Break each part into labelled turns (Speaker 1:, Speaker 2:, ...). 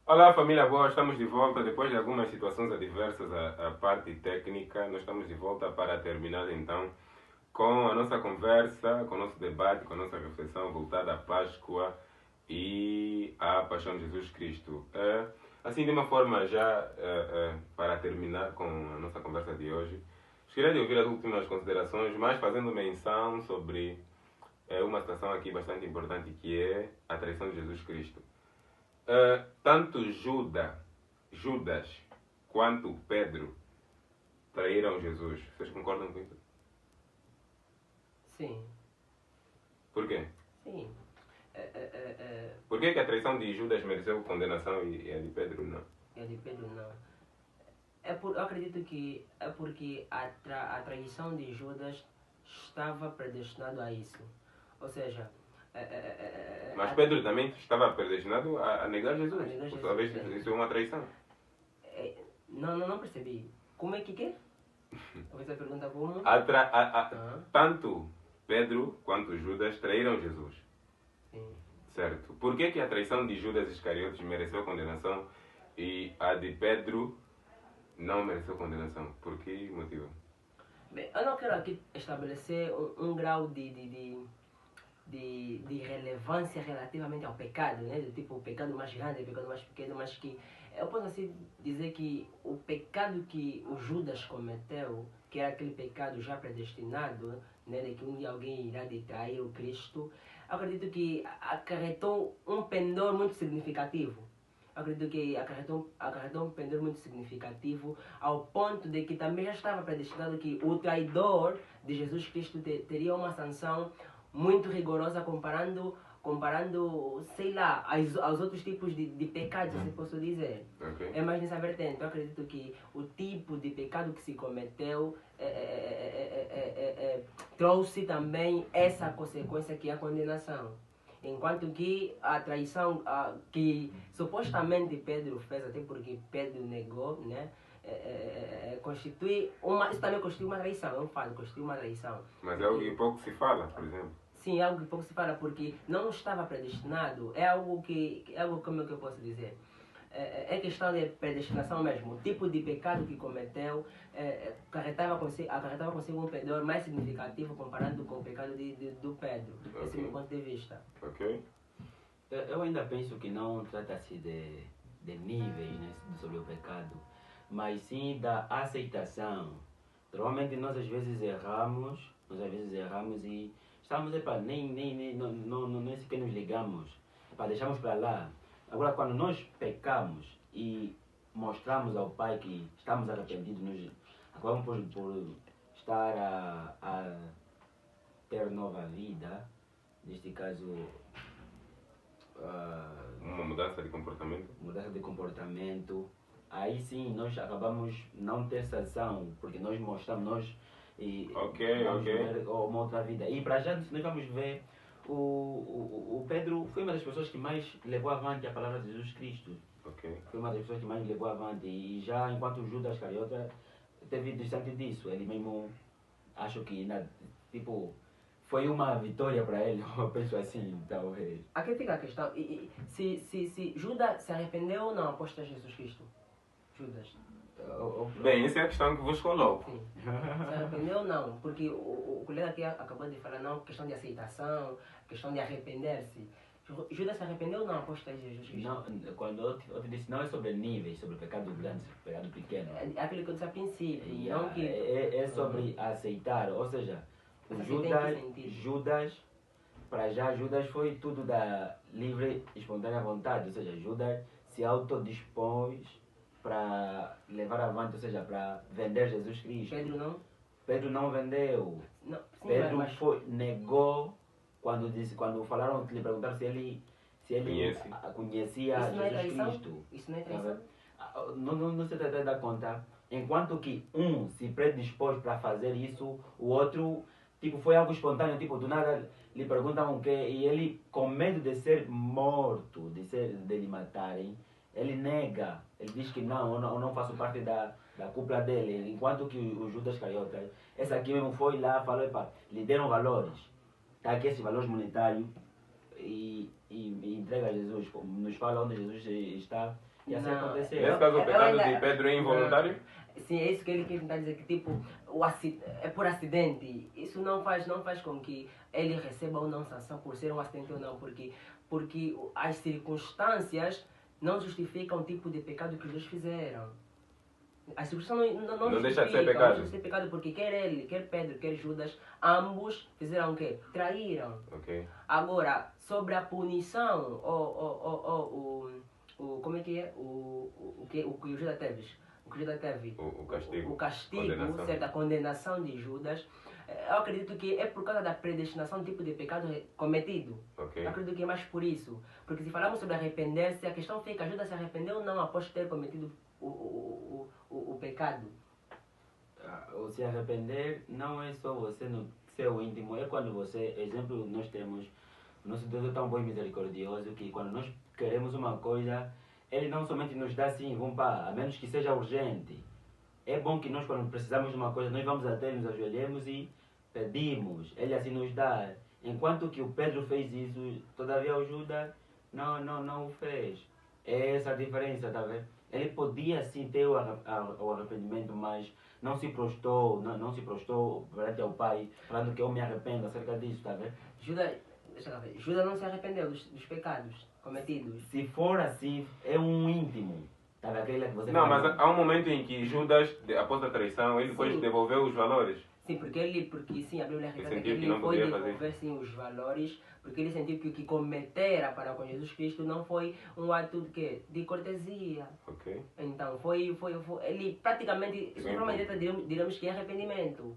Speaker 1: Olá, família boa, estamos de volta depois de algumas situações adversas à parte técnica. Nós estamos de volta para terminar então com a nossa conversa, com o nosso debate, com a nossa reflexão voltada à Páscoa e à Paixão de Jesus Cristo. Assim, de uma forma já para terminar com a nossa conversa de hoje, gostaria de ouvir as últimas considerações, mas fazendo menção sobre uma situação aqui bastante importante que é a traição de Jesus Cristo. Tanto Judas quanto Pedro traíram Jesus. Vocês concordam com isso?
Speaker 2: Sim,
Speaker 1: Por quê?
Speaker 2: sim.
Speaker 1: Por que a traição de Judas mereceu condenação e a de Pedro não?
Speaker 2: E a de Pedro não. Eu acredito que é porque a traição de Judas estava predestinado a isso. Ou seja,
Speaker 1: Mas Pedro também estava predestinado a negar Jesus.
Speaker 2: A negar
Speaker 1: Por sua vez,
Speaker 2: Jesus,
Speaker 1: isso é uma traição.
Speaker 2: não percebi. Como é que é? Você pergunta como?
Speaker 1: Tanto Pedro quanto Judas traíram Jesus.
Speaker 2: Sim.
Speaker 1: Certo. Por que a traição de Judas Iscariotes mereceu condenação e a de Pedro não mereceu condenação? Por que motivo?
Speaker 2: Bem, eu não quero aqui estabelecer um grau de relevância relativamente ao pecado, né? Do tipo, o pecado mais grande, o pecado mais pequeno, mas que eu posso assim dizer que o pecado que o Judas cometeu, que era aquele pecado já predestinado, né? De que um dia alguém irá de trair o Cristo, acredito que acarretou um pendor muito significativo. Acredito que acarretou um pendor muito significativo ao ponto de que também já estava predestinado que o traidor de Jesus Cristo teria uma sanção muito rigorosa comparando, sei lá, aos outros tipos de pecados, se posso dizer.
Speaker 1: Okay.
Speaker 2: É mais nessa vertente. Eu acredito que o tipo de pecado que se cometeu trouxe também essa consequência que é a condenação. Enquanto que a traição que supostamente Pedro fez, até porque Pedro negou, né? Isso também constitui uma traição, eu falo, constitui uma traição.
Speaker 1: Mas é algo que pouco se fala, por exemplo.
Speaker 2: Sim, é algo que pouco se fala, porque não estava predestinado, é algo como é que eu posso dizer? É questão de predestinação mesmo. O tipo de pecado que cometeu acarretava consigo um pendor mais significativo comparando com o pecado do Pedro.
Speaker 1: Okay.
Speaker 2: Esse é o meu ponto de vista.
Speaker 1: Ok.
Speaker 3: Eu ainda penso que não trata-se de níveis, né, sobre o pecado, mas sim da aceitação. Normalmente nós às vezes erramos e estamos, nem sequer nos ligamos, deixamos para lá. Agora, quando nós pecamos e mostramos ao Pai que estamos arrependidos, nós acabamos por estar a ter nova vida, neste caso,
Speaker 1: uma mudança de comportamento.
Speaker 3: Aí sim nós acabamos não ter sanção, porque nós mostramos, ver uma outra vida. E para já nós vamos ver, o Pedro foi uma das pessoas que mais levou avante a palavra de Jesus Cristo.
Speaker 1: Okay.
Speaker 3: Foi uma das pessoas que mais levou avante. E já enquanto Judas Iscariote teve distante disso. Ele mesmo, acho que, foi uma vitória para ele, eu penso assim, talvez.
Speaker 2: Aqui fica a questão, se Judas se arrependeu ou não após Jesus Cristo? Judas.
Speaker 1: Bem, essa é a questão que vos coloco.
Speaker 2: Sim. Se arrependeu ou não? Porque o colega aqui acabou de falar, não, questão de aceitação, questão de arrepender-se. Judas se arrependeu ou não após Jesus Cristo?
Speaker 3: Não, quando eu te disse, não é sobre níveis, sobre pecado grande, pecado pequeno.
Speaker 2: É aquilo que eu disse a princípio, não que...
Speaker 3: É sobre aceitar, ou seja, Judas, para já Judas foi tudo da livre e espontânea vontade, ou seja, Judas se autodispôs para levar avante, ou seja, para vender Jesus Cristo. Pedro não vendeu.
Speaker 2: Não, sim,
Speaker 3: Pedro negou quando falaram, lhe perguntaram se ele conhecia Jesus Cristo.
Speaker 2: Isso não é traição?
Speaker 3: Não se trata de dar conta. Enquanto que um se predispôs para fazer isso, o outro foi algo espontâneo, do nada lhe perguntam o quê, e ele, com medo de ser morto, de lhe matarem, ele nega, ele diz que eu não faço parte da cúpula dele, enquanto que o Judas Iscariote, esse aqui mesmo foi lá, falou, lhe deram valores, tá aqui esses valores monetários, e entrega a Jesus, nos fala onde Jesus está, E assim
Speaker 2: Não,
Speaker 3: aconteceu.
Speaker 1: Nesse caso, o
Speaker 2: eu
Speaker 1: pecado
Speaker 2: ainda-
Speaker 1: de Pedro é involuntário?
Speaker 2: Sim, é isso que ele quer tentar dizer, que tipo, é por acidente. Isso não faz com que ele receba ou não sanção por ser um acidente ou não, porque as circunstâncias não justificam o tipo de pecado que os dois fizeram. As circunstâncias
Speaker 1: Não deixa de ser
Speaker 2: justificam,
Speaker 1: pecado.
Speaker 2: Não deixa de ser pecado, porque quer ele, quer Pedro, quer Judas, ambos fizeram o quê? Traíram.
Speaker 1: Ok.
Speaker 2: Agora, sobre a punição, como é que é? O que o Judas teve? O que Judas teve?
Speaker 1: O castigo.
Speaker 2: O castigo,
Speaker 1: Condenação.
Speaker 2: certo? A condenação de Judas. Eu acredito que é por causa da predestinação do tipo de pecado cometido.
Speaker 1: Ok.
Speaker 2: Eu acredito que é mais por isso. Porque se falamos sobre arrepender-se, a questão fica, Judas se arrependeu ou não após ter cometido o pecado.
Speaker 3: O se arrepender não é só você no seu íntimo, é quando você, exemplo, nós temos, nosso Deus é tão bom e misericordioso que quando nós queremos uma coisa, Ele não somente nos dá assim, vamos para, a menos que seja urgente. É bom que nós, quando precisamos de uma coisa, nós vamos até, nos ajoelhemos e pedimos, Ele assim nos dá. Enquanto que o Pedro fez isso, todavia o Judas não o fez. É essa a diferença, tá vendo? Ele podia sim ter o arrependimento, mas não se prostou, não se prostou perante ao Pai, falando que eu me arrependo acerca disso, tá vendo?
Speaker 2: Judas não se arrependeu dos pecados cometidos.
Speaker 3: Se for assim, é um íntimo. Tá vendo? Aquele que você
Speaker 1: Não,
Speaker 3: fala.
Speaker 1: mas há um momento em que Judas, após a traição, ele depois
Speaker 2: Sim.
Speaker 1: devolveu os valores.
Speaker 2: Sim, porque sim, a Bíblia retrata que
Speaker 1: sentiu que
Speaker 2: ele
Speaker 1: não
Speaker 2: foi
Speaker 1: podia
Speaker 2: devolver sim os valores, porque ele sentiu que o que cometera para com Jesus Cristo não foi um ato de quê? De cortesia.
Speaker 1: Ok.
Speaker 2: Então, ele praticamente, de forma direta, diremos que é arrependimento.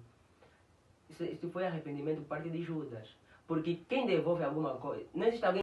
Speaker 2: Isso foi arrependimento por parte de Judas. Porque quem devolve alguma coisa, não existe alguém